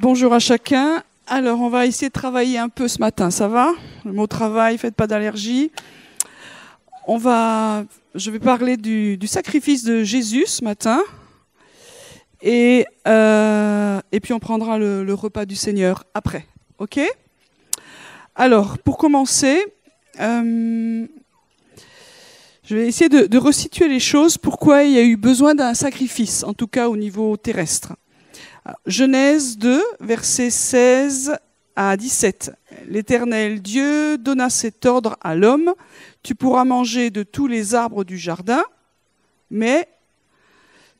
Bonjour à chacun. Alors, on va essayer de travailler un peu ce matin, ça va? Le mot travail, faites pas d'allergie. Je vais parler du sacrifice de Jésus ce matin. Et puis on prendra le repas du Seigneur après. Ok? Alors, pour commencer, je vais essayer de resituer les choses, pourquoi il y a eu besoin d'un sacrifice, en tout cas au niveau terrestre. Genèse 2, versets 16 à 17. L'Éternel Dieu donna cet ordre à l'homme: tu pourras manger de tous les arbres du jardin, mais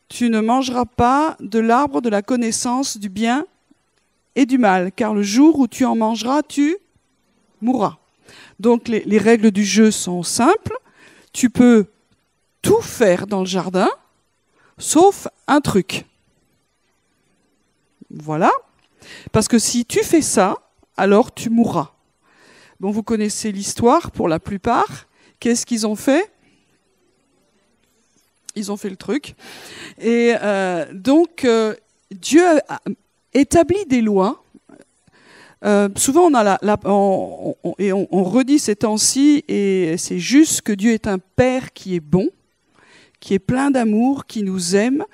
tu ne mangeras pas de l'arbre de la connaissance du bien et du mal, car le jour où tu en mangeras, tu mourras. Donc les règles du jeu sont simples. Tu peux tout faire dans le jardin, sauf un truc. Voilà. Parce que si tu fais ça, alors tu mourras. Bon, vous connaissez l'histoire pour la plupart. Qu'est-ce qu'ils ont fait? Ils ont fait le truc. Et donc, Dieu a établi des lois. Souvent, on redit ces temps-ci, et c'est juste que Dieu est un Père qui est bon, qui est plein d'amour, qui nous aime.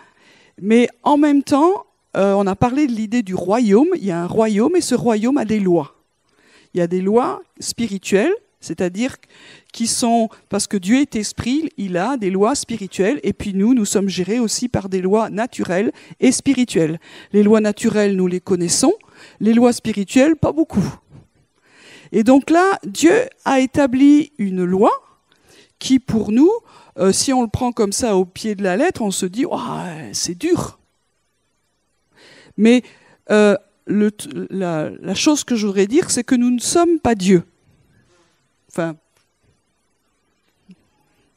Mais en même temps, on a parlé de l'idée du royaume. Il y a un royaume et ce royaume a des lois. Il y a des lois spirituelles, c'est-à-dire qui sont, parce que Dieu est esprit, il a des lois spirituelles, et puis nous sommes gérés aussi par des lois naturelles et spirituelles. Les lois naturelles, nous les connaissons, les lois spirituelles, pas beaucoup. Et donc là, Dieu a établi une loi qui, pour nous, si on le prend comme ça au pied de la lettre, on se dit oh, c'est dur. Mais la chose que je voudrais dire, c'est que nous ne sommes pas Dieu. Enfin,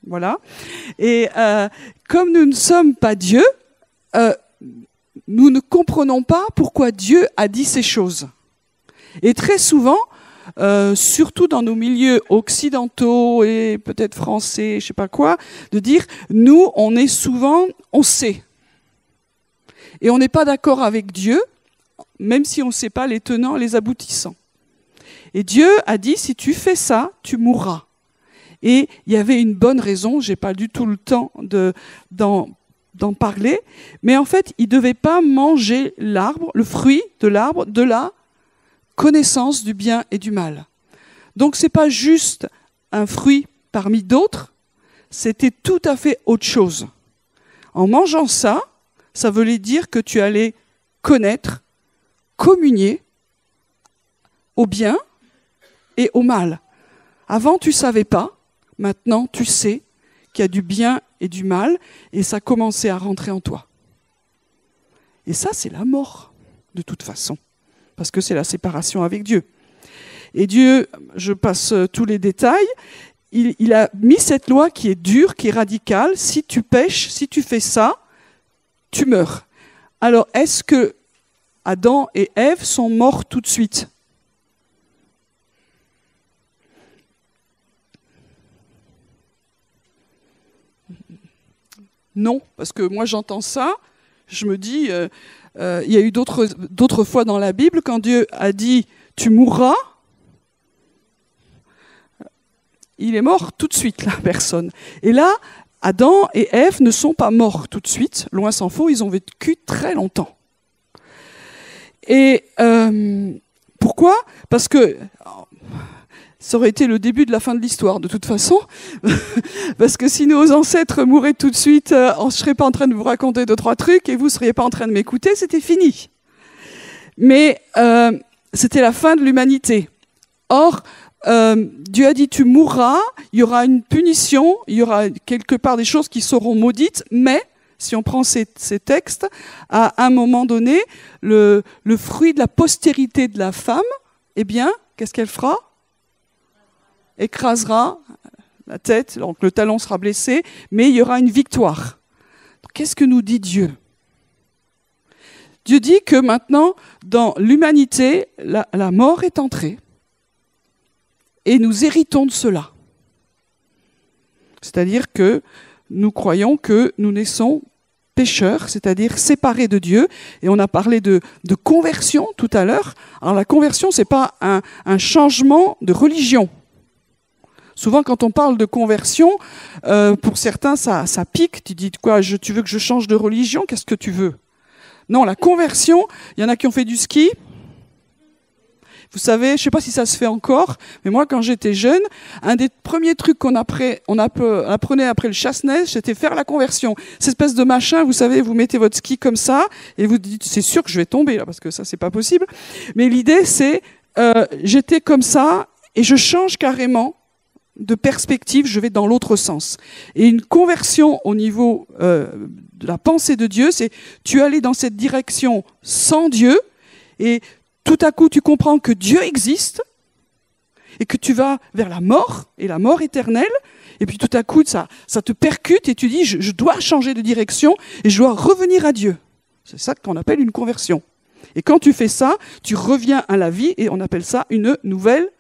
voilà. Et comme nous ne sommes pas Dieu, nous ne comprenons pas pourquoi Dieu a dit ces choses. Et très souvent, surtout dans nos milieux occidentaux et peut-être français, je ne sais pas quoi, de dire, nous, on sait. Et on n'est pas d'accord avec Dieu, même si on ne sait pas les tenants et les aboutissants. Et Dieu a dit, si tu fais ça, tu mourras. Et il y avait une bonne raison, je n'ai pas du tout le temps d'en parler, mais en fait, il ne devait pas manger l'arbre, le fruit de l'arbre de la connaissance du bien et du mal. Donc ce n'est pas juste un fruit parmi d'autres, c'était tout à fait autre chose. En mangeant ça, ça voulait dire que tu allais connaître, communier au bien et au mal. Avant, tu ne savais pas. Maintenant, tu sais qu'il y a du bien et du mal, et ça commençait à rentrer en toi. Et ça, c'est la mort, de toute façon, parce que c'est la séparation avec Dieu. Et Dieu, je passe tous les détails, il a mis cette loi qui est dure, qui est radicale. Si tu pèches, si tu fais ça, tu meurs. Alors, est-ce que Adam et Ève sont morts tout de suite? Non, parce que moi j'entends ça, je me dis, il y a eu d'autres fois dans la Bible, quand Dieu a dit « tu mourras », il est mort tout de suite, la personne. Et là, Adam et Ève ne sont pas morts tout de suite, loin s'en faut, ils ont vécu très longtemps. Et pourquoi? Parce que ça aurait été le début de la fin de l'histoire, de toute façon, parce que si nos ancêtres mouraient tout de suite, je ne serais pas en train de vous raconter 2-3 trucs et vous ne seriez pas en train de m'écouter, c'était fini. Mais c'était la fin de l'humanité. Or, Dieu a dit, tu mourras, il y aura une punition, il y aura quelque part des choses qui seront maudites, mais, si on prend ces textes, à un moment donné, le fruit de la postérité de la femme, eh bien, qu'est-ce qu'elle fera? Écrasera la tête, donc le talon sera blessé, mais il y aura une victoire. Qu'est-ce que nous dit Dieu? Dieu dit que maintenant, dans l'humanité, la mort est entrée. Et nous héritons de cela. C'est-à-dire que nous croyons que nous naissons pécheur, c'est-à-dire séparé de Dieu. Et on a parlé de conversion tout à l'heure. Alors la conversion, c'est pas un changement de religion. Souvent, quand on parle de conversion, pour certains, ça pique. Tu dis quoi, tu veux que je change de religion? Qu'est-ce que tu veux? Non, la conversion, il y en a qui ont fait du ski. Vous savez, je ne sais pas si ça se fait encore, mais moi, quand j'étais jeune, un des premiers trucs qu'on apprenait après le chasse-neige, c'était faire la conversion. Cette espèce de machin, vous savez, vous mettez votre ski comme ça, et vous dites, c'est sûr que je vais tomber, là, parce que ça, c'est pas possible. Mais l'idée, c'est, j'étais comme ça, et je change carrément de perspective, je vais dans l'autre sens. Et une conversion au niveau de la pensée de Dieu, c'est, tu es allé dans cette direction sans Dieu, et tout à coup, tu comprends que Dieu existe et que tu vas vers la mort et la mort éternelle. Et puis tout à coup, ça te percute et tu dis, je dois changer de direction et je dois revenir à Dieu. C'est ça qu'on appelle une conversion. Et quand tu fais ça, tu reviens à la vie et on appelle ça une nouvelle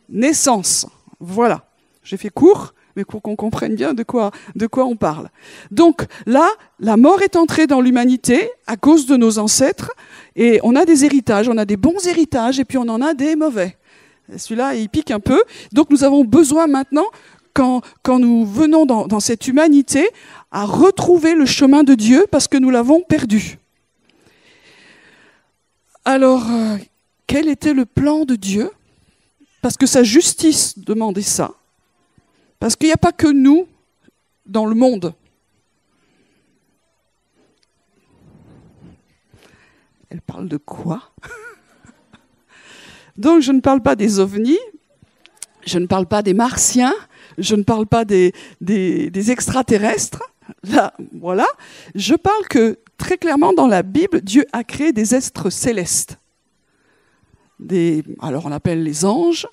naissance. Voilà. J'ai fait court, mais pour qu'on comprenne bien de quoi on parle. Donc là, la mort est entrée dans l'humanité à cause de nos ancêtres. Et on a des héritages, on a des bons héritages, et puis on en a des mauvais. Celui-là, il pique un peu. Donc nous avons besoin maintenant, quand nous venons dans cette humanité, à retrouver le chemin de Dieu, parce que nous l'avons perdu. Alors, quel était le plan de Dieu? Parce que sa justice demandait ça. Parce qu'il n'y a pas que nous dans le monde. Elle parle de quoi? Donc, je ne parle pas des ovnis, je ne parle pas des martiens, je ne parle pas des extraterrestres. Là, voilà. Je parle que, très clairement, dans la Bible, Dieu a créé des êtres célestes. Alors, on appelle les anges,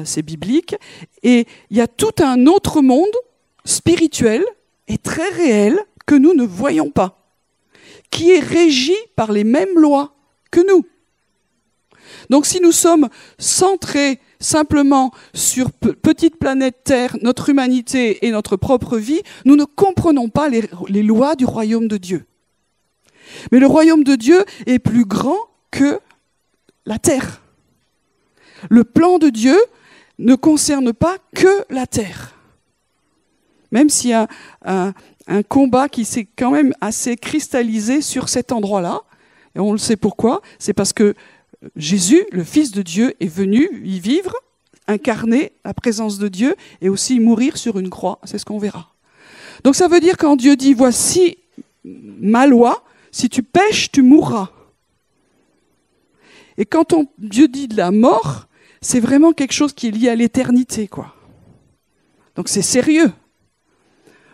c'est biblique. Et il y a tout un autre monde spirituel et très réel que nous ne voyons pas, qui est régi par les mêmes lois que nous. Donc si nous sommes centrés simplement sur petite planète Terre, notre humanité et notre propre vie, nous ne comprenons pas les lois du royaume de Dieu. Mais le royaume de Dieu est plus grand que la Terre. Le plan de Dieu ne concerne pas que la Terre. Même s'il y a un combat qui s'est quand même assez cristallisé sur cet endroit-là. Et on le sait pourquoi. C'est parce que Jésus, le Fils de Dieu, est venu y vivre, incarner la présence de Dieu et aussi mourir sur une croix. C'est ce qu'on verra. Donc ça veut dire quand Dieu dit « Voici ma loi, si tu pèches, tu mourras ». Et quand Dieu dit de la mort, c'est vraiment quelque chose qui est lié à l'éternité, quoi. Donc c'est sérieux.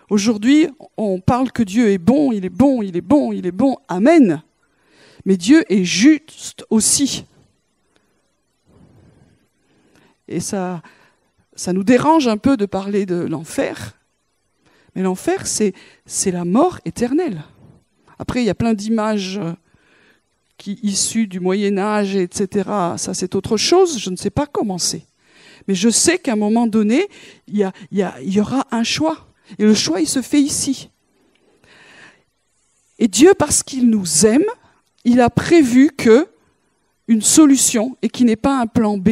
Aujourd'hui, on parle que Dieu est bon, il est bon, il est bon, il est bon. Amen. Mais Dieu est juste aussi. Et ça nous dérange un peu de parler de l'enfer. Mais l'enfer, c'est la mort éternelle. Après, il y a plein d'images issues du Moyen-Âge, etc. Ça, c'est autre chose. Je ne sais pas comment c'est. Mais je sais qu'à un moment donné, il y aura un choix. Et le choix, il se fait ici. Et Dieu, parce qu'il nous aime, il a prévu une solution et qui n'est pas un plan B.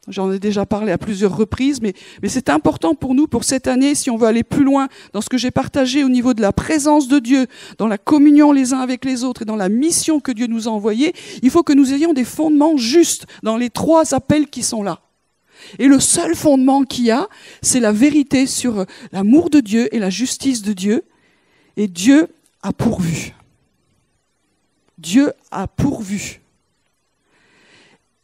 J'en ai déjà parlé à plusieurs reprises, mais c'est important pour nous, pour cette année, si on veut aller plus loin dans ce que j'ai partagé au niveau de la présence de Dieu, dans la communion les uns avec les autres et dans la mission que Dieu nous a envoyée, il faut que nous ayons des fondements justes dans les 3 appels qui sont là. Et le seul fondement qu'il y a, c'est la vérité sur l'amour de Dieu et la justice de Dieu. Et Dieu a pourvu. Dieu a pourvu.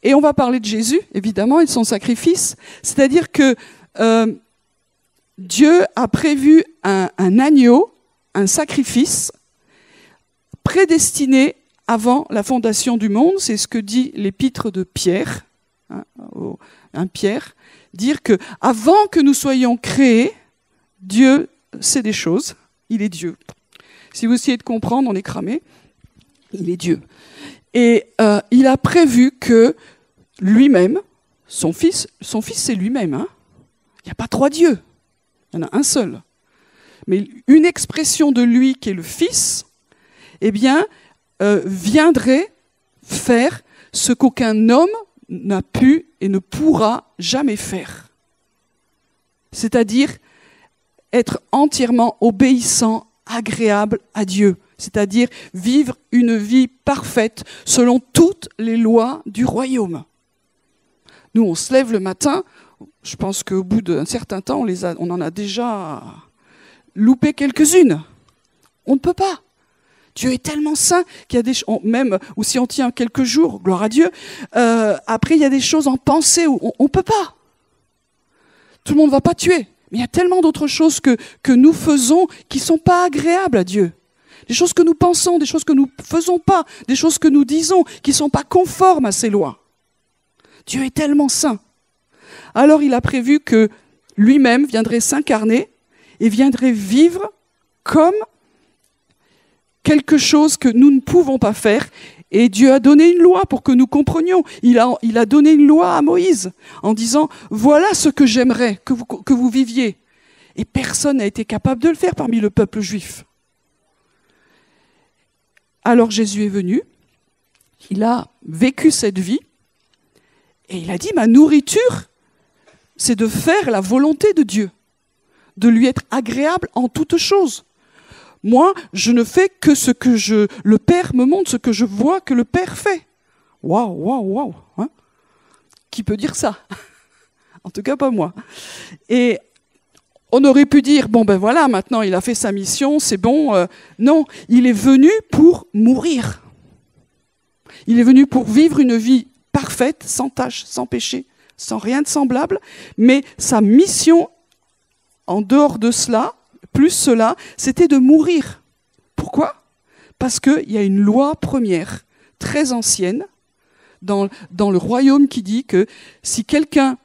Et on va parler de Jésus, évidemment, et de son sacrifice. C'est-à-dire que Dieu a prévu un agneau, un sacrifice, prédestiné avant la fondation du monde. C'est ce que dit l'épître de Pierre, Pierre, dire que avant que nous soyons créés, Dieu sait des choses, il est Dieu. Si vous essayez de comprendre, on est cramé, il est Dieu. Et il a prévu que lui-même, son fils c'est lui-même. Hein. Il n'y a pas 3 dieux, il y en a un seul. mais une expression de lui qui est le Fils, eh bien, viendrait faire ce qu'aucun homme n'a pu et ne pourra jamais faire. C'est-à-dire être entièrement obéissant, agréable à Dieu. C'est-à-dire vivre une vie parfaite selon toutes les lois du royaume. Nous, on se lève le matin, je pense qu'au bout d'un certain temps, on en a déjà loupé quelques-unes. On ne peut pas. Dieu est tellement saint qu'il y a des choses, même ou si on tient quelques jours, gloire à Dieu, après il y a des choses en pensée où on ne peut pas. Tout le monde ne va pas tuer. Mais il y a tellement d'autres choses que nous faisons qui ne sont pas agréables à Dieu. Des choses que nous pensons, des choses que nous ne faisons pas, des choses que nous disons qui ne sont pas conformes à ses lois. Dieu est tellement saint. Alors il a prévu que lui-même viendrait s'incarner et viendrait vivre comme quelque chose que nous ne pouvons pas faire. Et Dieu a donné une loi pour que nous comprenions. Il a donné une loi à Moïse en disant « Voilà ce que j'aimerais que vous viviez ». Et personne n'a été capable de le faire parmi le peuple juif. Alors Jésus est venu, il a vécu cette vie et il a dit « Ma nourriture, c'est de faire la volonté de Dieu, de lui être agréable en toutes choses. Moi, je ne fais que ce que le Père me montre, ce que je vois que le Père fait. » Waouh, waouh, waouh, hein? Qui peut dire ça? En tout cas, pas moi. Et on aurait pu dire, bon ben voilà, maintenant il a fait sa mission, c'est bon. Non, il est venu pour mourir. Il est venu pour vivre une vie parfaite, sans tache, sans péché, sans rien de semblable. Mais sa mission, en dehors de cela, plus cela, c'était de mourir. Pourquoi? Parce qu'il y a une loi première, très ancienne, dans le royaume qui dit que si quelqu'un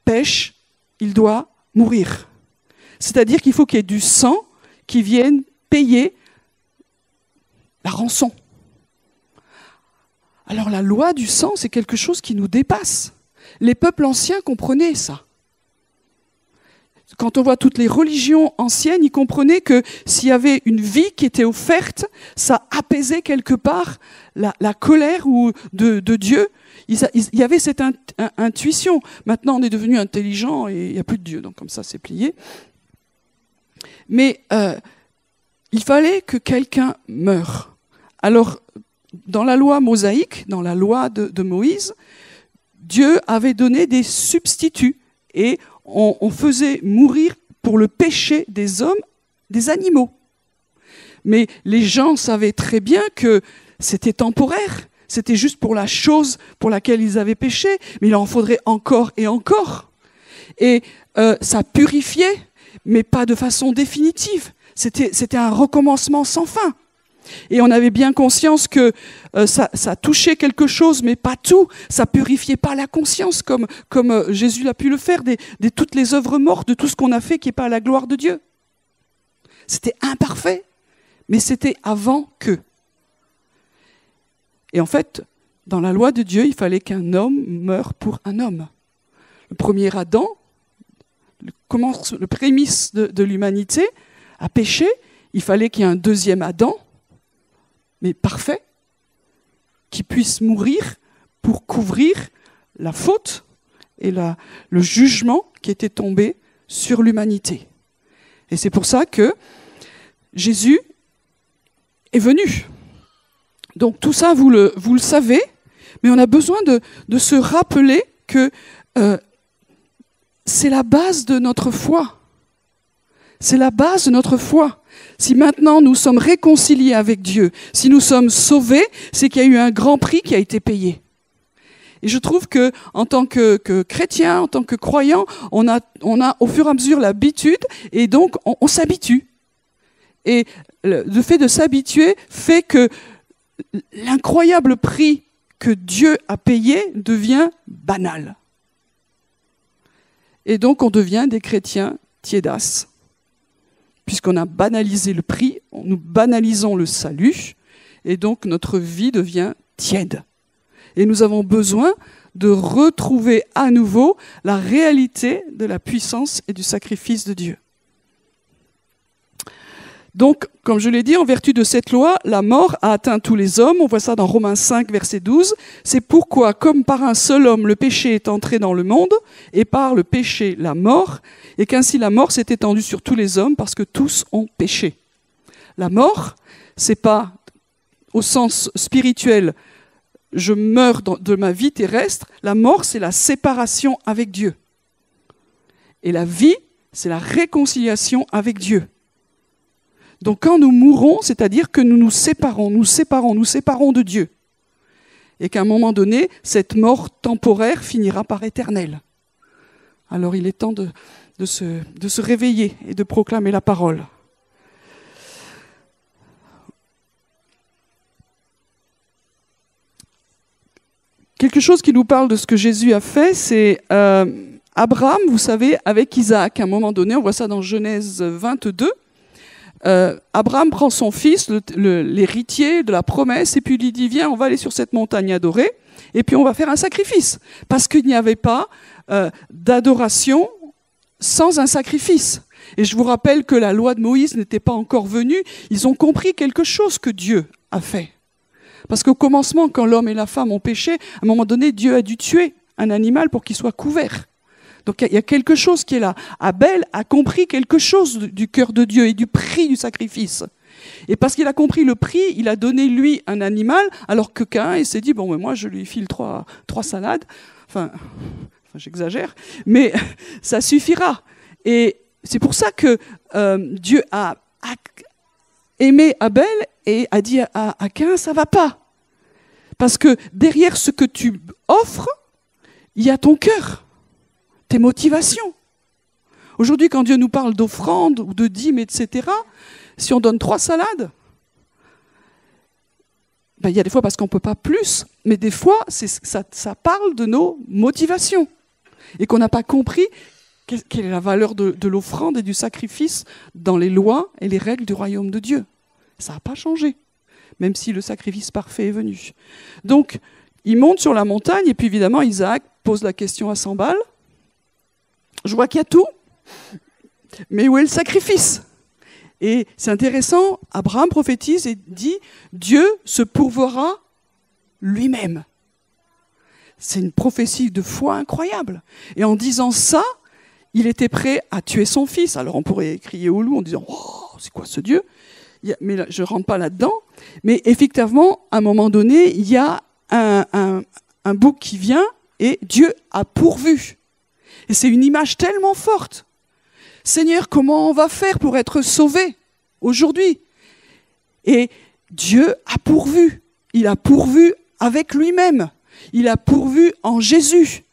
pêche, il doit mourir. C'est-à-dire qu'il faut qu'il y ait du sang qui vienne payer la rançon. Alors la loi du sang, c'est quelque chose qui nous dépasse. Les peuples anciens comprenaient ça. Quand on voit toutes les religions anciennes, ils comprenaient que s'il y avait une vie qui était offerte, ça apaisait quelque part la colère de Dieu. Il y avait cette intuition. Maintenant, on est devenu intelligent et il n'y a plus de Dieu. Donc comme ça, c'est plié. Mais il fallait que quelqu'un meure. Alors, dans la loi mosaïque, dans la loi de Moïse, Dieu avait donné des substituts et on faisait mourir pour le péché des hommes, des animaux. Mais les gens savaient très bien que c'était temporaire, c'était juste pour la chose pour laquelle ils avaient péché, mais il en faudrait encore et encore. Et ça purifiait, mais pas de façon définitive. C'était un recommencement sans fin. Et on avait bien conscience que ça touchait quelque chose, mais pas tout. Ça purifiait pas la conscience comme Jésus a pu le faire de toutes les œuvres mortes, de tout ce qu'on a fait qui n'est pas à la gloire de Dieu. C'était imparfait, mais c'était avant que. Et en fait, dans la loi de Dieu, il fallait qu'un homme meure pour un homme. Le premier Adam, le prémisse de l'humanité, a péché. Il fallait qu'il y ait un deuxième Adam, mais parfait, qui puisse mourir pour couvrir la faute et le jugement qui était tombé sur l'humanité. Et c'est pour ça que Jésus est venu. Donc tout ça, vous le savez, mais on a besoin de se rappeler que c'est la base de notre foi. C'est la base de notre foi. Si maintenant nous sommes réconciliés avec Dieu, si nous sommes sauvés, c'est qu'il y a eu un grand prix qui a été payé. Et je trouve que, en tant que chrétien, en tant que croyant, on a au fur et à mesure l'habitude, et donc on s'habitue. Et le fait de s'habituer fait que l'incroyable prix que Dieu a payé devient banal. Et donc on devient des chrétiens tiédasses. Puisqu'on a banalisé le prix, nous banalisons le salut, et donc notre vie devient tiède. Et nous avons besoin de retrouver à nouveau la réalité de la puissance et du sacrifice de Dieu. Donc, comme je l'ai dit, en vertu de cette loi, la mort a atteint tous les hommes. On voit ça dans Romains 5, verset 12. C'est pourquoi, comme par un seul homme, le péché est entré dans le monde, et par le péché, la mort, et qu'ainsi la mort s'est étendue sur tous les hommes, parce que tous ont péché. La mort, c'est pas au sens spirituel, je meurs de ma vie terrestre. La mort, c'est la séparation avec Dieu. Et la vie, c'est la réconciliation avec Dieu. Donc quand nous mourrons, c'est-à-dire que nous nous séparons de Dieu. Et qu'à un moment donné, cette mort temporaire finira par éternelle. Alors il est temps de se réveiller et de proclamer la parole. Quelque chose qui nous parle de ce que Jésus a fait, c'est Abraham, vous savez, avec Isaac. À un moment donné, on voit ça dans Genèse 22. Abraham prend son fils, l'héritier de la promesse, et puis il lui dit, viens, on va aller sur cette montagne adorer, et puis on va faire un sacrifice. Parce qu'il n'y avait pas d'adoration sans un sacrifice. Et je vous rappelle que la loi de Moïse n'était pas encore venue. Ils ont compris quelque chose que Dieu a fait. Parce qu'au commencement, quand l'homme et la femme ont péché, à un moment donné, Dieu a dû tuer un animal pour qu'il soit couvert. Donc il y a quelque chose qui est là. Abel a compris quelque chose du cœur de Dieu et du prix du sacrifice. Et parce qu'il a compris le prix, il a donné lui un animal, alors que Caïn, il s'est dit, bon, mais moi je lui file trois salades. Enfin, j'exagère, mais ça suffira. Et c'est pour ça que Dieu a aimé Abel et a dit à Caïn, ça va pas. Parce que derrière ce que tu offres, il y a ton cœur, tes motivations. Aujourd'hui, quand Dieu nous parle d'offrande ou de dîmes, etc., si on donne 3 salades, ben, il y a des fois parce qu'on ne peut pas plus, mais des fois, ça parle de nos motivations. Et qu'on n'a pas compris quelle est la valeur de l'offrande et du sacrifice dans les lois et les règles du royaume de Dieu. Ça n'a pas changé, même si le sacrifice parfait est venu. Donc, il monte sur la montagne, et puis évidemment, Isaac pose la question à 100 balles. Je vois qu'il y a tout, mais où est le sacrifice ? Et c'est intéressant, Abraham prophétise et dit, Dieu se pourvoira lui-même. C'est une prophétie de foi incroyable. Et en disant ça, il était prêt à tuer son fils. Alors on pourrait crier au loup en disant, oh, c'est quoi ce Dieu ? Mais là, je ne rentre pas là-dedans. Mais effectivement, à un moment donné, il y a un bouc qui vient et Dieu a pourvu. Et c'est une image tellement forte. Seigneur, comment on va faire pour être sauvé aujourd'hui ? Et Dieu a pourvu. Il a pourvu avec lui-même. Il a pourvu en Jésus.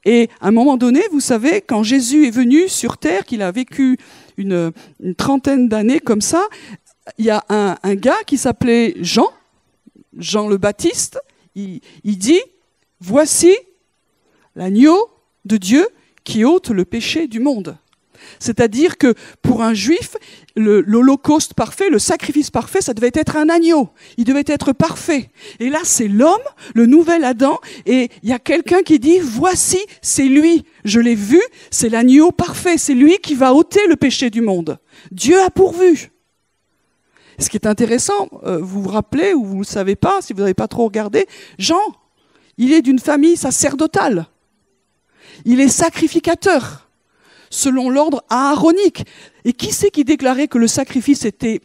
Et à un moment donné, vous savez, quand Jésus est venu sur terre, qu'il a vécu une 30aine d'années comme ça, il y a un gars qui s'appelait Jean le Baptiste. Il dit, voici l'agneau de Dieu qui ôte le péché du monde. C'est-à-dire que pour un juif, l'holocauste parfait, le sacrifice parfait, ça devait être un agneau. Il devait être parfait. Et là, c'est l'homme, le nouvel Adam, et il y a quelqu'un qui dit, voici, c'est lui. Je l'ai vu, c'est l'agneau parfait. C'est lui qui va ôter le péché du monde. Dieu a pourvu. Ce qui est intéressant, vous vous rappelez, ou vous ne le savez pas, si vous n'avez pas trop regardé, Jean, il est d'une famille sacerdotale. Il est sacrificateur, selon l'ordre aaronique. Et qui c'est qui déclarait que le sacrifice était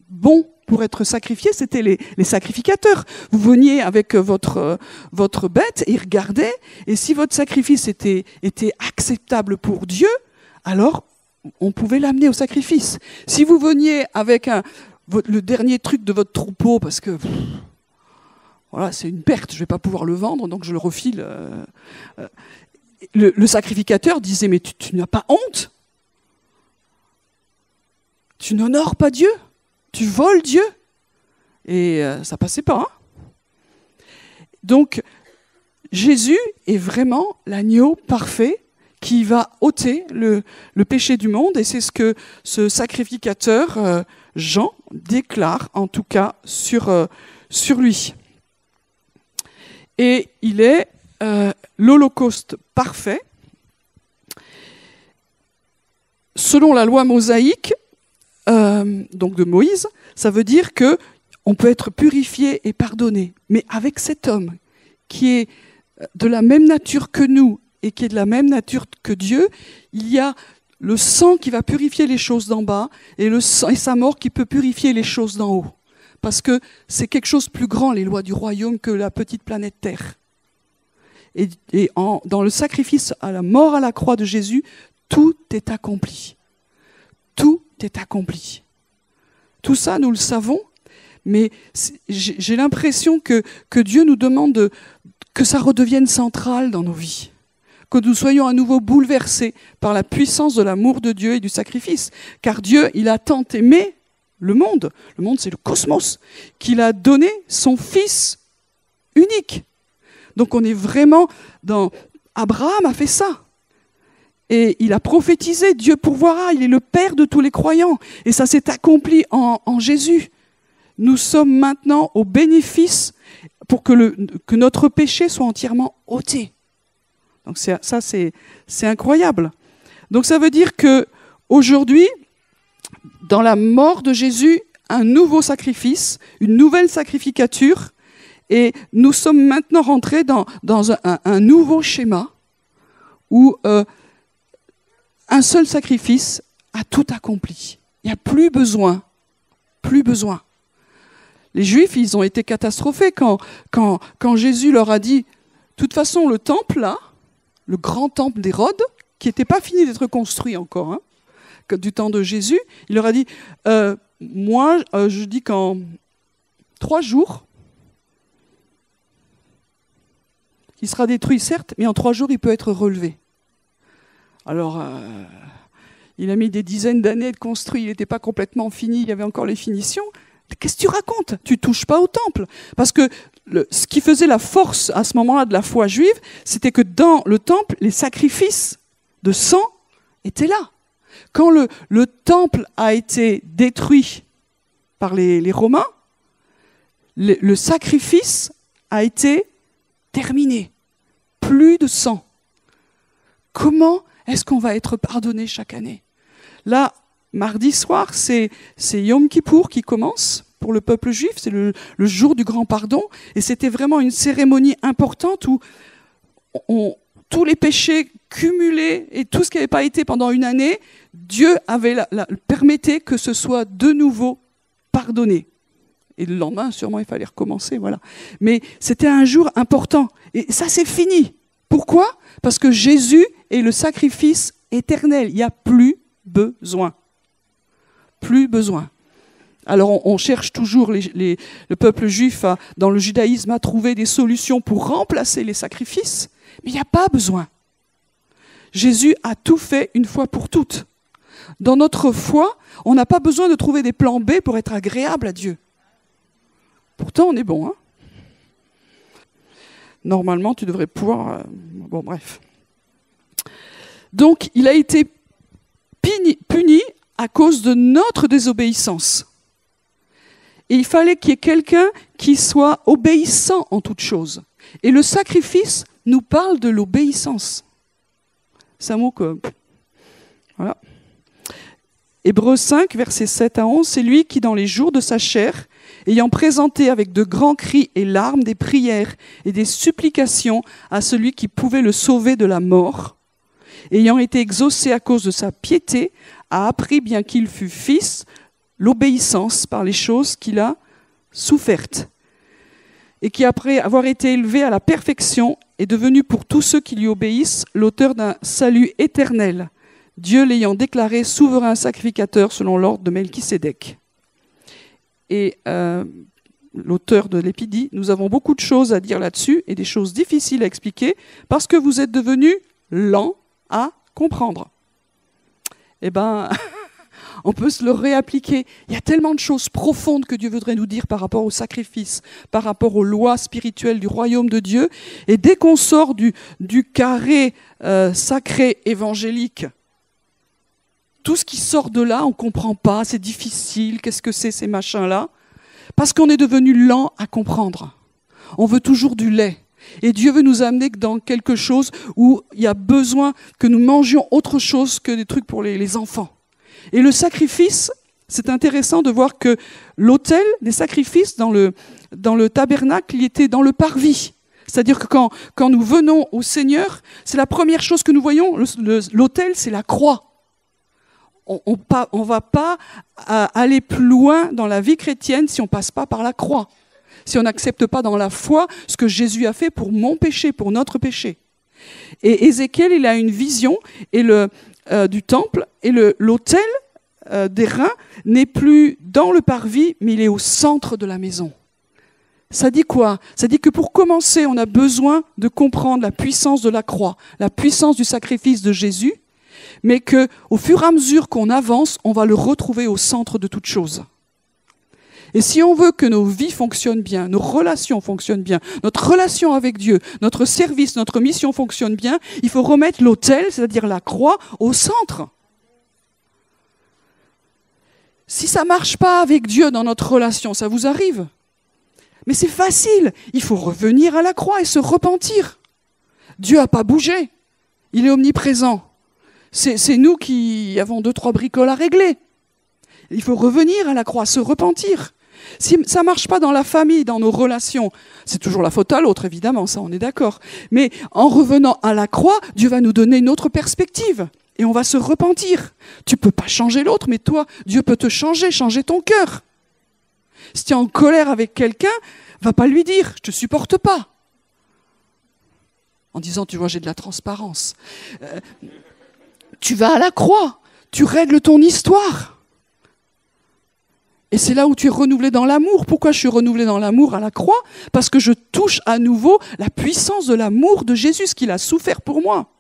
bon pour être sacrifié ? C'était les sacrificateurs. Vous veniez avec votre bête et regardez, et si votre sacrifice était acceptable pour Dieu, alors on pouvait l'amener au sacrifice. Si vous veniez avec le dernier truc de votre troupeau, parce que voilà, c'est une perte, je ne vais pas pouvoir le vendre, donc je le refile. Le sacrificateur disait, mais tu n'as pas honte ? Tu n'honores pas Dieu ? Tu voles Dieu ? Et ça passait pas. Hein ? Donc, Jésus est vraiment l'agneau parfait qui va ôter le péché du monde. Et c'est ce que ce sacrificateur, Jean, déclare, en tout cas, sur lui. Et il est l'holocauste parfait. Selon la loi mosaïque, donc de Moïse, ça veut dire que on peut être purifié et pardonné. Mais avec cet homme qui est de la même nature que nous et qui est de la même nature que Dieu, il y a le sang qui va purifier les choses d'en bas et sa mort qui peut purifier les choses d'en haut. Parce que c'est quelque chose de plus grand, les lois du royaume, que la petite planète Terre. Et dans le sacrifice à la mort à la croix de Jésus, tout est accompli. Tout est accompli. Tout ça, nous le savons, mais j'ai l'impression que Dieu nous demande que ça redevienne central dans nos vies. Que nous soyons à nouveau bouleversés par la puissance de l'amour de Dieu et du sacrifice. Car Dieu, il a tant aimé le monde c'est le cosmos, qu'il a donné son Fils unique. Donc on est vraiment dans... Abraham a fait ça. Et il a prophétisé, Dieu pourvoira, il est le Père de tous les croyants. Et ça s'est accompli en Jésus. Nous sommes maintenant au bénéfice pour que notre péché soit entièrement ôté. Donc c'est incroyable. Donc ça veut dire qu'aujourd'hui, dans la mort de Jésus, un nouveau sacrifice, une nouvelle sacrificature, et nous sommes maintenant rentrés dans un nouveau schéma où un seul sacrifice a tout accompli. Il n'y a plus besoin. Les Juifs, ils ont été catastrophés quand Jésus leur a dit, de toute façon, le temple, là, le grand temple d'Hérode, qui n'était pas fini d'être construit encore, du temps de Jésus, il leur a dit, je dis qu'en 3 jours, il sera détruit, certes, mais en 3 jours, il peut être relevé. Alors, il a mis des dizaines d'années de construit, il n'était pas complètement fini, il y avait encore les finitions. Qu'est-ce que tu racontes? Tu touches pas au temple. Parce que ce qui faisait la force à ce moment-là de la foi juive, c'était que dans le temple, les sacrifices de sang étaient là. Quand le temple a été détruit par les Romains, le sacrifice a été terminé. Plus de sang. Comment est-ce qu'on va être pardonné chaque année? Là, mardi soir, c'est Yom Kippour qui commence pour le peuple juif, c'est le jour du grand pardon, et c'était vraiment une cérémonie importante où tous les péchés cumulés et tout ce qui n'avait pas été pendant une année, Dieu permettait que ce soit de nouveau pardonné. Et le lendemain, sûrement, il fallait recommencer, voilà. Mais c'était un jour important, et ça c'est fini. Pourquoi? Parce que Jésus est le sacrifice éternel, il n'y a plus besoin. Plus besoin. Alors on cherche toujours, le peuple juif dans le judaïsme à trouver des solutions pour remplacer les sacrifices, mais il n'y a pas besoin. Jésus a tout fait une fois pour toutes. Dans notre foi, on n'a pas besoin de trouver des plans B pour être agréable à Dieu. Pourtant, on est bon. Normalement, tu devrais pouvoir... Bon, bref. Donc, il a été puni à cause de notre désobéissance. Et il fallait qu'il y ait quelqu'un qui soit obéissant en toutes choses. Et le sacrifice nous parle de l'obéissance. C'est un mot que... Voilà. Hébreux 5, versets 7 à 11, c'est lui qui, dans les jours de sa chair, ayant présenté avec de grands cris et larmes des prières et des supplications à celui qui pouvait le sauver de la mort, ayant été exaucé à cause de sa piété, a appris, bien qu'il fût fils, l'obéissance par les choses qu'il a souffertes, et qui, après avoir été élevé à la perfection, est devenu pour tous ceux qui lui obéissent l'auteur d'un salut éternel, Dieu l'ayant déclaré souverain sacrificateur selon l'ordre de Melchisédek. Et l'auteur de l'Épître dit, nous avons beaucoup de choses à dire là-dessus et des choses difficiles à expliquer parce que vous êtes devenus lents à comprendre. Eh bien, on peut se le réappliquer. Il y a tellement de choses profondes que Dieu voudrait nous dire par rapport au sacrifice, par rapport aux lois spirituelles du royaume de Dieu. Et dès qu'on sort du carré sacré évangélique, tout ce qui sort de là, on ne comprend pas, c'est difficile, qu'est-ce que c'est ces machins-là? Parce qu'on est devenu lent à comprendre. On veut toujours du lait. Et Dieu veut nous amener dans quelque chose où il y a besoin que nous mangions autre chose que des trucs pour les enfants. Et le sacrifice, C'est intéressant de voir que l'autel des sacrifices dans le tabernacle, il était dans le parvis. C'est-à-dire que quand nous venons au Seigneur, c'est la première chose que nous voyons. L'autel, c'est la croix. On ne va pas aller plus loin dans la vie chrétienne si on ne passe pas par la croix. Si on n'accepte pas dans la foi ce que Jésus a fait pour mon péché, pour notre péché. Et Ézéchiel, il a une vision du temple, et l'autel d'airain n'est plus dans le parvis, mais il est au centre de la maison. Ça dit quoi? Ça dit que pour commencer, on a besoin de comprendre la puissance de la croix, la puissance du sacrifice de Jésus, mais qu'au fur et à mesure qu'on avance, on va le retrouver au centre de toute chose. Et si on veut que nos vies fonctionnent bien, nos relations fonctionnent bien, notre relation avec Dieu, notre service, notre mission fonctionne bien, il faut remettre l'autel, c'est-à-dire la croix, au centre. Si ça ne marche pas avec Dieu dans notre relation, ça vous arrive. Mais c'est facile, il faut revenir à la croix et se repentir. Dieu n'a pas bougé, il est omniprésent. C'est nous qui avons 2-3 bricoles à régler. Il faut revenir à la croix, se repentir. Si ça ne marche pas dans la famille, dans nos relations, c'est toujours la faute à l'autre, évidemment, ça on est d'accord. Mais en revenant à la croix, Dieu va nous donner une autre perspective. Et on va se repentir. Tu ne peux pas changer l'autre, mais toi, Dieu peut te changer ton cœur. Si tu es en colère avec quelqu'un, va pas lui dire « je te supporte pas ». En disant « tu vois, j'ai de la transparence ». Tu vas à la croix, tu règles ton histoire. Et c'est là où tu es renouvelé dans l'amour. Pourquoi je suis renouvelé dans l'amour à la croix? Parce que je touche à nouveau la puissance de l'amour de Jésus, ce qu'il a souffert pour moi.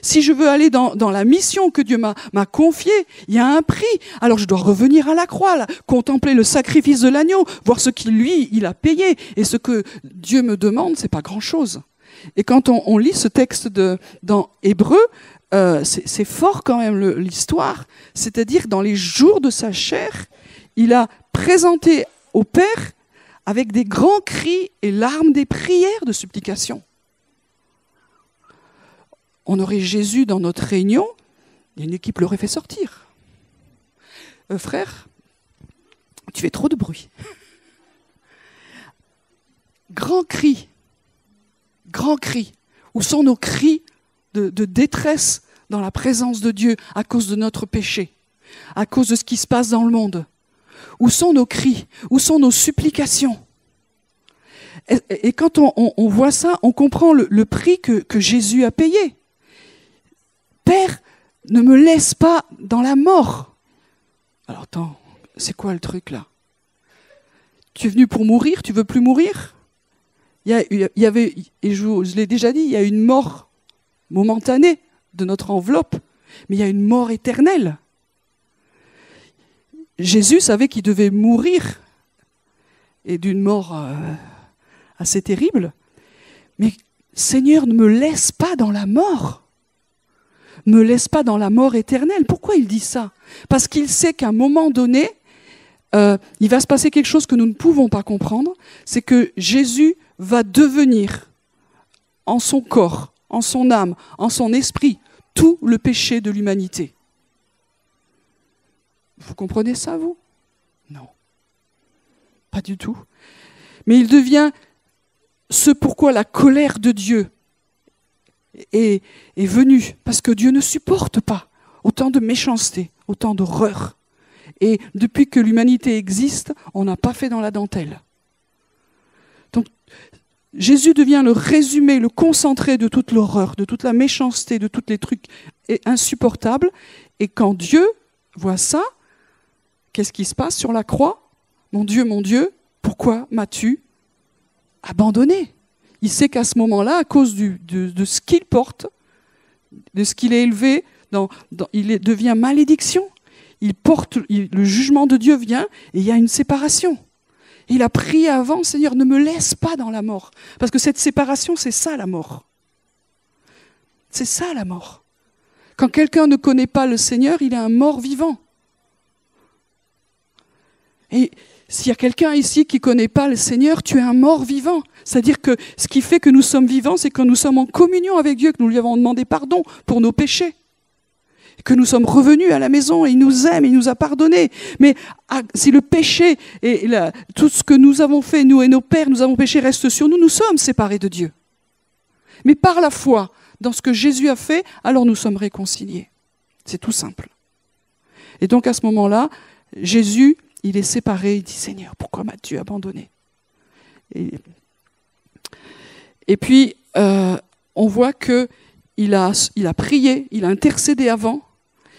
Si je veux aller dans la mission que Dieu m'a confiée, il y a un prix. Alors je dois revenir à la croix, là, contempler le sacrifice de l'agneau, voir ce qu'il, lui, il a payé. Et ce que Dieu me demande, c'est pas grand-chose. Et quand on lit ce texte dans Hébreu, c'est fort quand même l'histoire. C'est-à-dire, dans les jours de sa chair, il a présenté au Père avec des grands cris et larmes des prières de supplication. On aurait Jésus dans notre réunion, il y a une équipe l'aurait fait sortir. Frère, tu fais trop de bruit. Grand cri. Où sont nos cris de détresse dans la présence de Dieu à cause de notre péché, à cause de ce qui se passe dans le monde? Où sont nos cris? Où sont nos supplications? Et quand on voit ça, on comprend le prix que Jésus a payé. Père, ne me laisse pas dans la mort. Alors attends, c'est quoi le truc là? Tu es venu pour mourir, tu veux plus mourir? Il y avait, et je l'ai déjà dit, il y a une mort momentanée de notre enveloppe, mais il y a une mort éternelle. Jésus savait qu'il devait mourir, et d'une mort assez terrible, mais Seigneur, ne me laisse pas dans la mort. Me laisse pas dans la mort éternelle. Pourquoi il dit ça? Parce qu'il sait qu'à un moment donné, il va se passer quelque chose que nous ne pouvons pas comprendre, c'est que Jésus va devenir, en son corps, en son âme, en son esprit, tout le péché de l'humanité. Vous comprenez ça, vous? Non. Pas du tout. Mais il devient ce pourquoi la colère de Dieu est venue, parce que Dieu ne supporte pas autant de méchanceté, autant d'horreur. Et depuis que l'humanité existe, on n'a pas fait dans la dentelle. Donc, Jésus devient le résumé, le concentré de toute l'horreur, de toute la méchanceté, de tous les trucs insupportables. Et quand Dieu voit ça, qu'est-ce qui se passe sur la croix? Mon Dieu, pourquoi m'as-tu abandonné? Il sait qu'à ce moment-là, à cause de ce qu'il porte, de ce qu'il est élevé, il devient malédiction. Le jugement de Dieu vient et il y a une séparation. Il a prié avant, Seigneur, ne me laisse pas dans la mort. Parce que cette séparation, c'est ça la mort. C'est ça la mort. Quand quelqu'un ne connaît pas le Seigneur, il est un mort vivant. Et s'il y a quelqu'un ici qui ne connaît pas le Seigneur, tu es un mort vivant. C'est-à-dire que ce qui fait que nous sommes vivants, c'est que nous sommes en communion avec Dieu, que nous lui avons demandé pardon pour nos péchés. que nous sommes revenus à la maison, il nous aime, il nous a pardonné. Mais si le péché et tout ce que nous avons fait, nous et nos pères, nous avons péché, reste sur nous, nous sommes séparés de Dieu. Mais par la foi, dans ce que Jésus a fait, alors nous sommes réconciliés. C'est tout simple. Et donc à ce moment-là, Jésus, il est séparé, il dit « Seigneur, pourquoi m'as-tu abandonné ?» Et puis, on voit qu'il a prié, il a intercédé avant,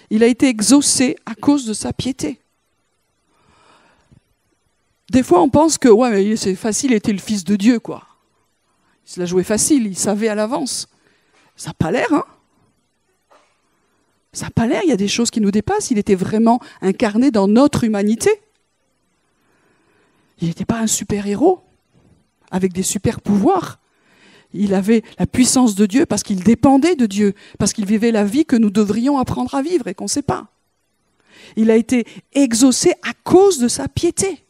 il a été exaucé à cause de sa piété. Des fois, on pense que ouais, mais c'est facile, il était le Fils de Dieu, quoi. Il se l'a joué facile, il savait à l'avance. Ça n'a pas l'air, hein? Ça n'a pas l'air, il y a des choses qui nous dépassent. Il était vraiment incarné dans notre humanité. Il n'était pas un super-héros avec des super-pouvoirs. Il avait la puissance de Dieu parce qu'il dépendait de Dieu, parce qu'il vivait la vie que nous devrions apprendre à vivre et qu'on ne sait pas. Il a été exaucé à cause de sa piété.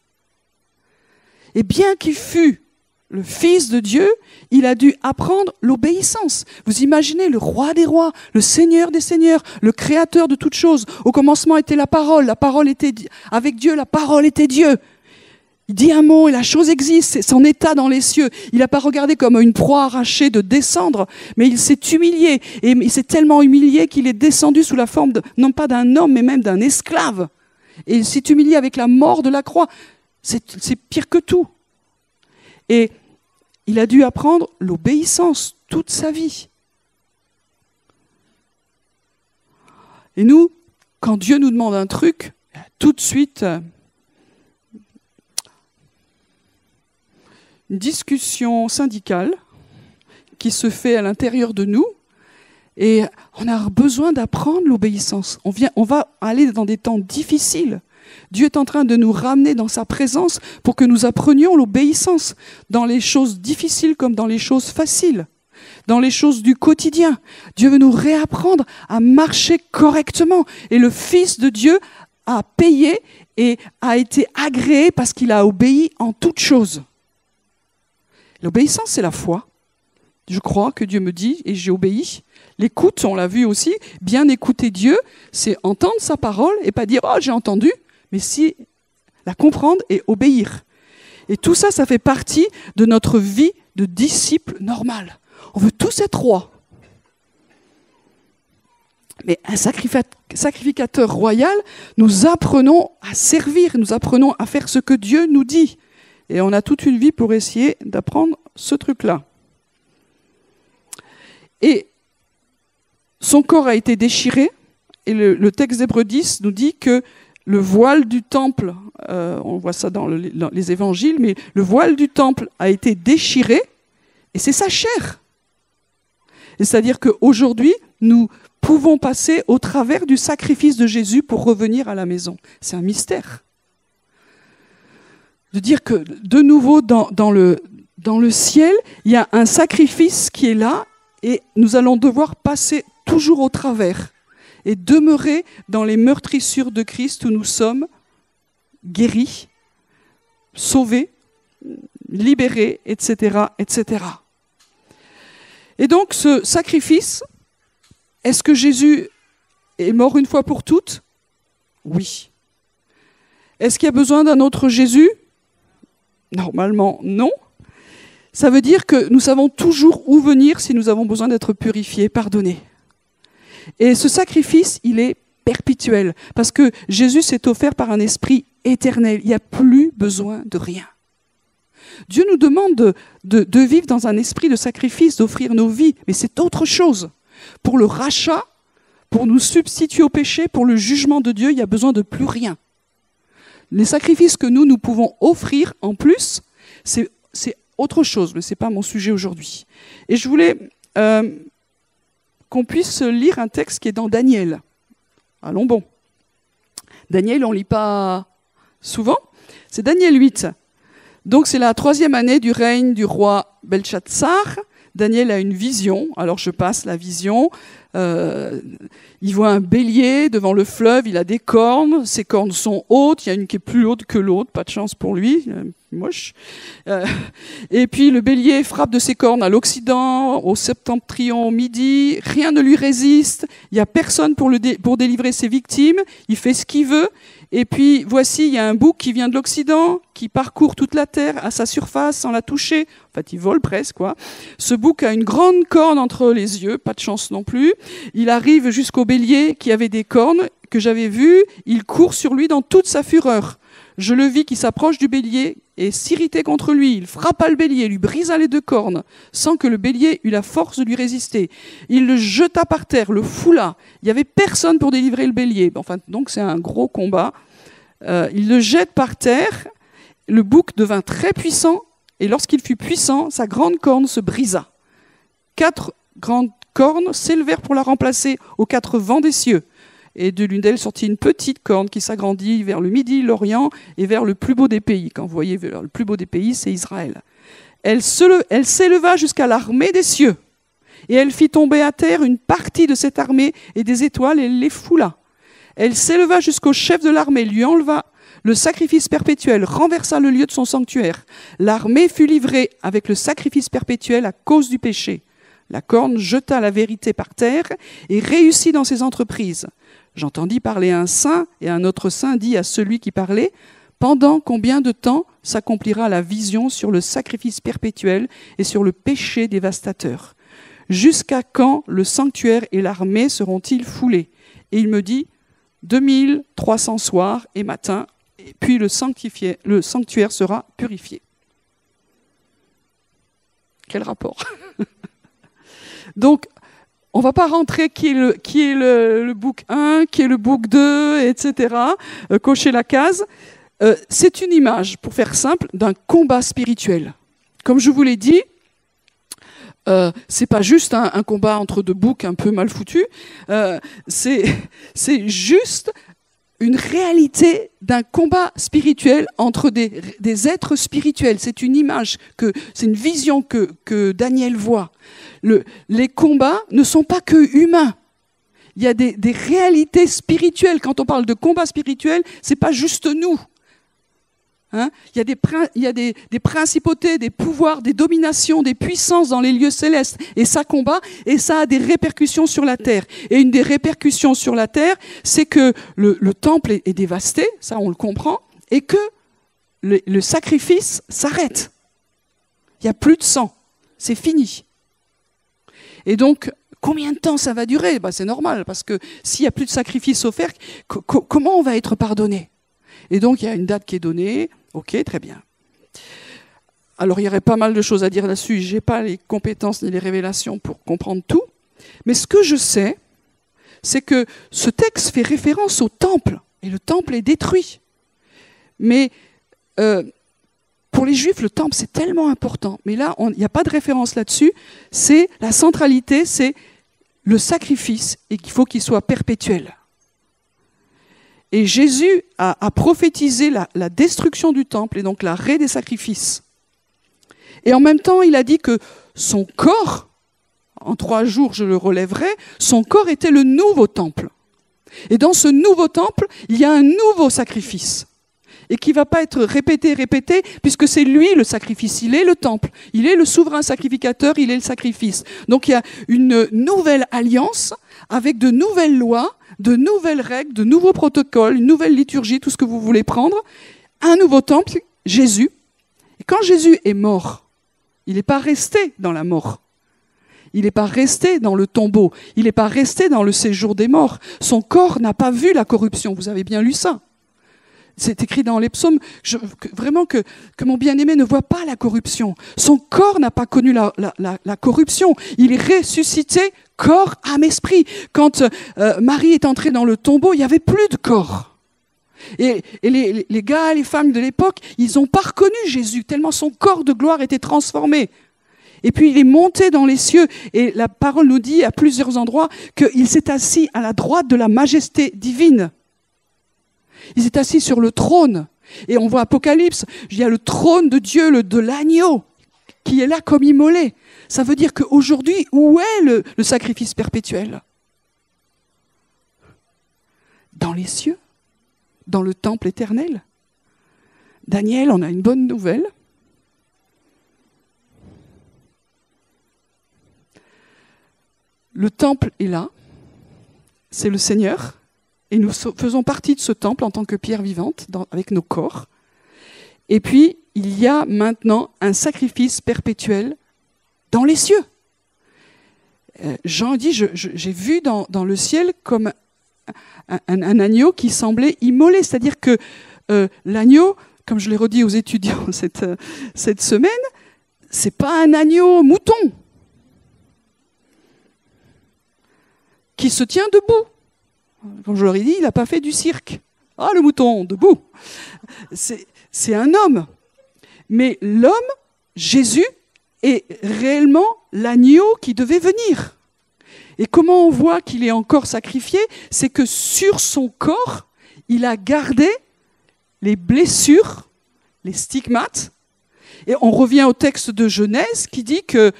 Et bien qu'il fût le Fils de Dieu, il a dû apprendre l'obéissance. Vous imaginez le roi des rois, le Seigneur des seigneurs, le créateur de toutes choses. Au commencement était la parole était avec Dieu, la parole était Dieu. Il dit un mot et la chose existe, c'est son état dans les cieux. Il n'a pas regardé comme une proie arrachée de descendre, mais il s'est humilié. Et il s'est tellement humilié qu'il est descendu sous la forme, non pas d'un homme, mais même d'un esclave. Et il s'est humilié avec la mort de la croix. C'est pire que tout. Et il a dû apprendre l'obéissance toute sa vie. Et nous, quand Dieu nous demande un truc, tout de suite, une discussion syndicale qui se fait à l'intérieur de nous, et on a besoin d'apprendre l'obéissance. On va aller dans des temps difficiles. Dieu est en train de nous ramener dans sa présence pour que nous apprenions l'obéissance dans les choses difficiles comme dans les choses faciles, dans les choses du quotidien. Dieu veut nous réapprendre à marcher correctement. Et le Fils de Dieu a payé et a été agréé parce qu'il a obéi en toutes choses. L'obéissance, c'est la foi. Je crois que Dieu me dit et j'ai obéi. L'écoute, on l'a vu aussi, bien écouter Dieu, c'est entendre sa parole et pas dire « Oh, j'ai entendu », mais si la comprendre et obéir. Et tout ça, ça fait partie de notre vie de disciple normal. On veut tous être rois. Mais un sacrificateur royal, nous apprenons à servir, nous apprenons à faire ce que Dieu nous dit. Et on a toute une vie pour essayer d'apprendre ce truc-là. Et son corps a été déchiré, et le texte d'Hébreux 10 nous dit que le voile du temple, on voit ça dans les évangiles, mais le voile du temple a été déchiré, et c'est sa chair. Et c'est-à-dire qu'aujourd'hui, nous pouvons passer au travers du sacrifice de Jésus pour revenir à la maison. C'est un mystère. De dire que, de nouveau, dans le ciel, il y a un sacrifice qui est là, et nous allons devoir passer toujours au travers et demeurer dans les meurtrissures de Christ où nous sommes guéris, sauvés, libérés, etc., etc. Et donc, ce sacrifice, est-ce que Jésus est mort une fois pour toutes? Oui. Est-ce qu'il y a besoin d'un autre Jésus? Normalement, non. Ça veut dire que nous savons toujours où venir si nous avons besoin d'être purifiés, pardonnés. Et ce sacrifice, il est perpétuel, parce que Jésus s'est offert par un esprit éternel. Il n'y a plus besoin de rien. Dieu nous demande de vivre dans un esprit de sacrifice, d'offrir nos vies, mais c'est autre chose. Pour le rachat, pour nous substituer au péché, pour le jugement de Dieu, il n'y a besoin de plus rien. Les sacrifices que nous pouvons offrir en plus, c'est autre chose, mais ce n'est pas mon sujet aujourd'hui. Et je voulais qu'on puisse lire un texte qui est dans Daniel. Allons bon. Daniel, on ne lit pas souvent. C'est Daniel 8. Donc c'est la 3e année du règne du roi Belchatsar. Daniel a une vision. Alors je passe la vision. Il voit un bélier devant le fleuve, il a des cornes, ses cornes sont hautes, il y a une qui est plus haute que l'autre, pas de chance pour lui, moche. Et puis le bélier frappe de ses cornes à l'Occident, au septentrion, au midi, rien ne lui résiste, il n'y a personne pour délivrer ses victimes, il fait ce qu'il veut. Et puis voici, il y a un bouc qui vient de l'Occident, qui parcourt toute la terre à sa surface sans la toucher. En fait, il vole presque, quoi. Ce bouc a une grande corne entre les yeux, pas de chance non plus. Il arrive jusqu'au bélier qui avait des cornes que j'avais vues. Il court sur lui dans toute sa fureur. Je le vis qui s'approche du bélier et s'irritait contre lui. Il frappa le bélier, lui brisa les 2 cornes, sans que le bélier eût la force de lui résister. Il le jeta par terre, le foula. Il n'y avait personne pour délivrer le bélier. Enfin, donc c'est un gros combat. Il le jette par terre. Le bouc devint très puissant, et lorsqu'il fut puissant, sa grande corne se brisa. 4 grandes cornes s'élevèrent pour la remplacer aux 4 vents des cieux. Et de l'une d'elles sortit une petite corne qui s'agrandit vers le midi, l'Orient et vers le plus beau des pays. Quand vous voyez vers le plus beau des pays, c'est Israël. Elle s'éleva jusqu'à l'armée des cieux. Et elle fit tomber à terre une partie de cette armée et des étoiles, et elle les foula. Elle s'éleva jusqu'au chef de l'armée, lui enleva le sacrifice perpétuel, renversa le lieu de son sanctuaire. L'armée fut livrée avec le sacrifice perpétuel à cause du péché. La corne jeta la vérité par terre et réussit dans ses entreprises. J'entendis parler un saint, et un autre saint dit à celui qui parlait, « Pendant combien de temps s'accomplira la vision sur le sacrifice perpétuel et sur le péché dévastateur? Jusqu'à quand le sanctuaire et l'armée seront-ils foulés ?» Et il me dit, 2300 soirs et matins, et puis le sanctuaire sera purifié. Quel rapport? Donc, on ne va pas rentrer qui est le bouc 1, qui est le bouc 2, etc. Cocher la case. C'est une image, pour faire simple, d'un combat spirituel. Comme je vous l'ai dit, c'est pas juste un combat entre 2 boucs un peu mal foutus. C'est juste une réalité d'un combat spirituel entre des êtres spirituels. C'est une image, c'est une vision que Daniel voit. Les combats ne sont pas que humains. Il y a des réalités spirituelles. Quand on parle de combat spirituel, c'est pas juste nous. Hein? Il y a des principautés, des pouvoirs, des dominations, des puissances dans les lieux célestes. Et ça combat, et ça a des répercussions sur la terre. Et une des répercussions sur la terre, c'est que le temple est dévasté, ça on le comprend, et que le sacrifice s'arrête. Il n'y a plus de sang. C'est fini. Et donc, combien de temps ça va durer? C'est normal, parce que s'il n'y a plus de sacrifice offert, comment on va être pardonné? Et donc, il y a une date qui est donnée. Ok, très bien. Alors, il y aurait pas mal de choses à dire là-dessus. Je n'ai pas les compétences ni les révélations pour comprendre tout. Mais ce que je sais, c'est que ce texte fait référence au temple. Et le temple est détruit. Mais pour les Juifs, le temple, c'est tellement important. Mais là, il n'y a pas de référence là-dessus. C'est la centralité, c'est le sacrifice et qu'il faut qu'il soit perpétuel. Et Jésus a prophétisé la destruction du temple et donc l'arrêt des sacrifices. Et en même temps, il a dit que son corps, en 3 jours je le relèverai, son corps était le nouveau temple. Et dans ce nouveau temple, il y a un nouveau sacrifice. Et qui ne va pas être répété, puisque c'est lui le sacrifice. Il est le temple, il est le souverain sacrificateur, il est le sacrifice. Donc il y a une nouvelle alliance avec de nouvelles lois, de nouvelles règles, de nouveaux protocoles, une nouvelle liturgie, tout ce que vous voulez prendre. Un nouveau temple, Jésus. Et quand Jésus est mort, il n'est pas resté dans la mort. Il n'est pas resté dans le tombeau. Il n'est pas resté dans le séjour des morts. Son corps n'a pas vu la corruption. Vous avez bien lu ça. C'est écrit dans les psaumes, vraiment que mon bien-aimé ne voit pas la corruption. Son corps n'a pas connu la corruption. Il est ressuscité, corps, âme, esprit. Quand Marie est entrée dans le tombeau, il n'y avait plus de corps. Et les gars, les femmes de l'époque, ils n'ont pas reconnu Jésus, tellement son corps de gloire était transformé. Et puis il est monté dans les cieux, et la parole nous dit à plusieurs endroits qu'il s'est assis à la droite de la majesté divine. Il s'est assis sur le trône. Et on voit Apocalypse, il y a le trône de Dieu, de l'agneau, qui est là comme immolé. Ça veut dire qu'aujourd'hui, où est le sacrifice perpétuel? Dans les cieux, dans le temple éternel. Daniel, on a une bonne nouvelle. Le temple est là, c'est le Seigneur, et nous faisons partie de ce temple en tant que pierre vivante, avec nos corps. Et puis, il y a maintenant un sacrifice perpétuel dans les cieux. Jean dit, j'ai vu dans le ciel comme un agneau qui semblait immolé, c'est-à-dire que l'agneau, comme je l'ai redit aux étudiants cette semaine, c'est pas un agneau mouton qui se tient debout. Comme je leur ai dit, il n'a pas fait du cirque. Ah, le mouton, debout. C'est un homme. Mais l'homme, Jésus, est réellement l'agneau qui devait venir. Et comment on voit qu'il est encore sacrifié? C'est que sur son corps, il a gardé les blessures, les stigmates. Et on revient au texte de Genèse qui dit que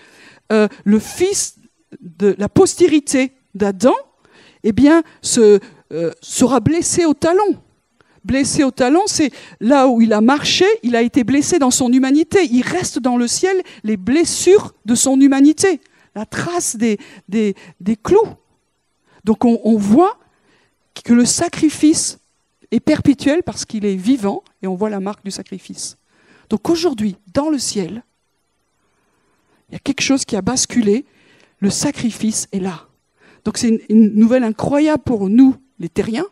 le fils de la postérité d'Adam, eh bien, sera blessé au talon. Blessé au talon, c'est là où il a marché, il a été blessé dans son humanité. Il reste dans le ciel les blessures de son humanité, la trace des clous. Donc on voit que le sacrifice est perpétuel parce qu'il est vivant et on voit la marque du sacrifice. Donc aujourd'hui, dans le ciel, il y a quelque chose qui a basculé, le sacrifice est là. Donc c'est une nouvelle incroyable pour nous, les terriens,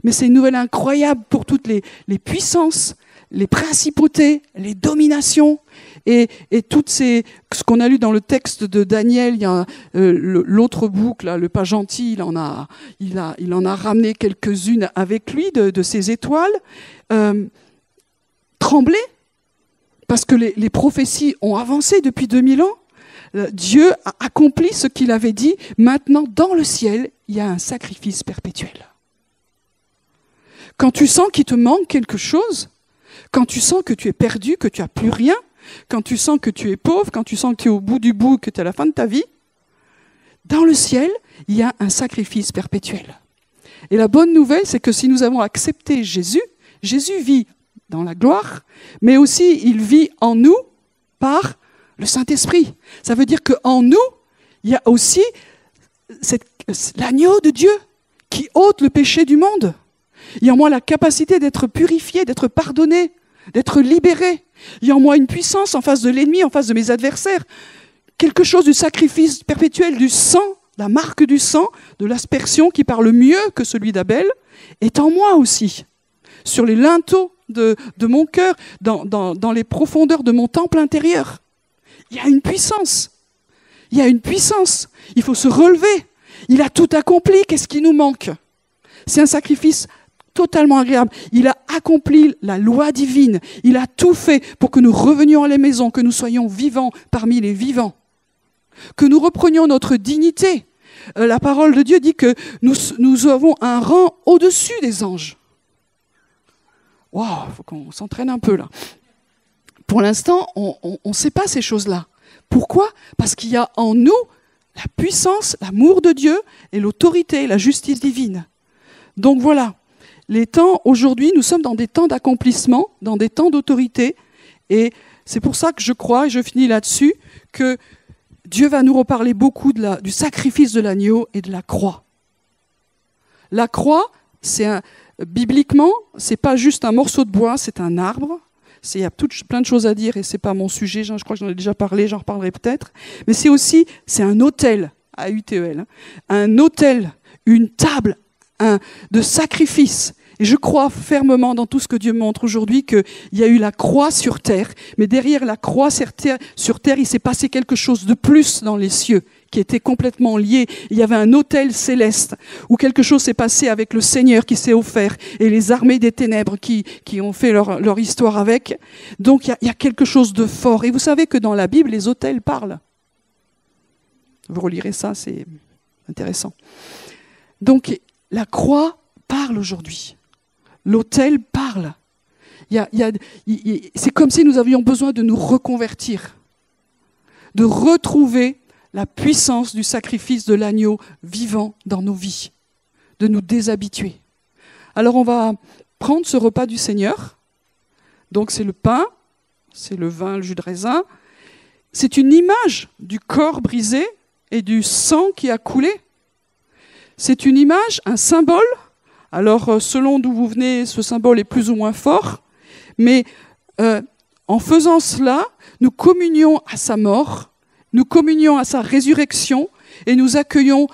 mais c'est une nouvelle incroyable pour toutes les puissances, les principautés, les dominations et toutes ce qu'on a lu dans le texte de Daniel. Il y a l'autre bouc, là, le pas gentil, il en a ramené quelques-unes avec lui de ces étoiles. Trembler, parce que les prophéties ont avancé depuis 2000 ans. Dieu a accompli ce qu'il avait dit. Maintenant, dans le ciel, il y a un sacrifice perpétuel. Quand tu sens qu'il te manque quelque chose, quand tu sens que tu es perdu, que tu n'as plus rien, quand tu sens que tu es pauvre, quand tu sens que tu es au bout du bout, que tu es à la fin de ta vie, dans le ciel, il y a un sacrifice perpétuel. Et la bonne nouvelle, c'est que si nous avons accepté Jésus, Jésus vit dans la gloire, mais aussi il vit en nous par le Saint-Esprit. Ça veut dire qu'en nous, il y a aussi l'agneau de Dieu qui ôte le péché du monde. Il y a en moi la capacité d'être purifié, d'être pardonné, d'être libéré. Il y a en moi une puissance en face de l'ennemi, en face de mes adversaires. Quelque chose du sacrifice perpétuel du sang, la marque du sang, de l'aspersion qui parle mieux que celui d'Abel, est en moi aussi. Sur les linteaux de mon cœur, dans les profondeurs de mon temple intérieur. Il y a une puissance. Il y a une puissance. Il faut se relever. Il a tout accompli. Qu'est-ce qui nous manque? C'est un sacrifice totalement agréable. Il a accompli la loi divine. Il a tout fait pour que nous revenions à la maison, que nous soyons vivants parmi les vivants, que nous reprenions notre dignité. La parole de Dieu dit que nous avons un rang au-dessus des anges. Waouh, il faut qu'on s'entraîne un peu là. Pour l'instant, on ne sait pas ces choses-là. Pourquoi? Parce qu'il y a en nous la puissance, l'amour de Dieu et l'autorité, la justice divine. Donc voilà, les temps, aujourd'hui, nous sommes dans des temps d'accomplissement, dans des temps d'autorité. Et c'est pour ça que je crois, et je finis là-dessus, que Dieu va nous reparler beaucoup du sacrifice de l'agneau et de la croix. La croix, bibliquement, c'est pas juste un morceau de bois, c'est un arbre. Il y a plein de choses à dire et c'est pas mon sujet, je crois que j'en ai déjà parlé, j'en reparlerai peut-être. Mais c'est un autel, A-U-T-E-L, un autel, une table de sacrifice. Et je crois fermement dans tout ce que Dieu montre aujourd'hui qu'il y a eu la croix sur terre, mais derrière la croix sur terre, il s'est passé quelque chose de plus dans les cieux, qui était complètement lié. Il y avait un autel céleste où quelque chose s'est passé avec le Seigneur qui s'est offert et les armées des ténèbres qui ont fait leur histoire avec. Donc il y a quelque chose de fort. Et vous savez que dans la Bible, les autels parlent. Vous relirez ça, c'est intéressant. Donc la croix parle aujourd'hui. L'autel parle. C'est comme si nous avions besoin de nous reconvertir. de retrouver la puissance du sacrifice de l'agneau vivant dans nos vies, de nous déshabituer. Alors on va prendre ce repas du Seigneur. Donc c'est le pain, c'est le vin, le jus de raisin. C'est une image du corps brisé et du sang qui a coulé. C'est une image, un symbole. Alors selon d'où vous venez, ce symbole est plus ou moins fort. Mais en faisant cela, nous communions à sa mort, nous communions à sa résurrection et nous accueillons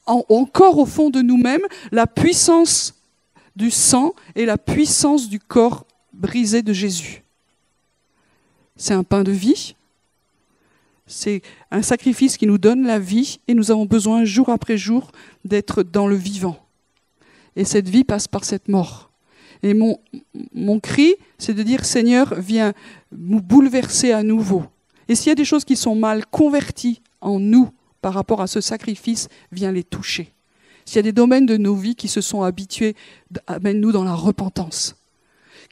encore au fond de nous-mêmes la puissance du sang et la puissance du corps brisé de Jésus. C'est un pain de vie, c'est un sacrifice qui nous donne la vie et nous avons besoin jour après jour d'être dans le vivant. Et cette vie passe par cette mort. Et mon cri, c'est de dire, Seigneur, viens nous bouleverser à nouveau. Et s'il y a des choses qui sont mal converties en nous par rapport à ce sacrifice, viens les toucher. S'il y a des domaines de nos vies qui se sont habitués, amène-nous dans la repentance.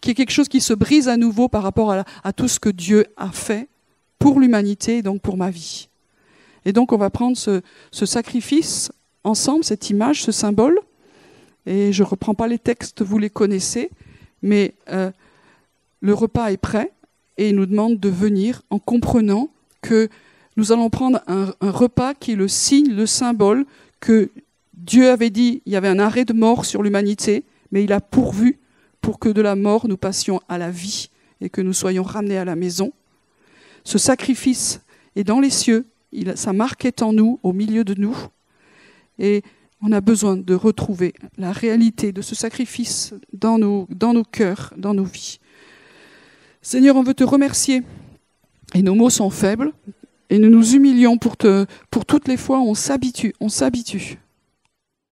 Qu'il y ait quelque chose qui se brise à nouveau par rapport à tout ce que Dieu a fait pour l'humanité et donc pour ma vie. Et donc on va prendre ce sacrifice ensemble, cette image, ce symbole. Et je ne reprends pas les textes, vous les connaissez, mais le repas est prêt et il nous demande de venir en comprenant que nous allons prendre un repas qui est le signe, le symbole que Dieu avait dit, il y avait un arrêt de mort sur l'humanité, mais il a pourvu pour que de la mort nous passions à la vie et que nous soyons ramenés à la maison. Ce sacrifice est dans les cieux, sa marque est en nous, au milieu de nous, et on a besoin de retrouver la réalité de ce sacrifice dans nos cœurs, dans nos vies. Seigneur, on veut te remercier, et nos mots sont faibles, et nous nous humilions pour toutes les fois où on s'habitue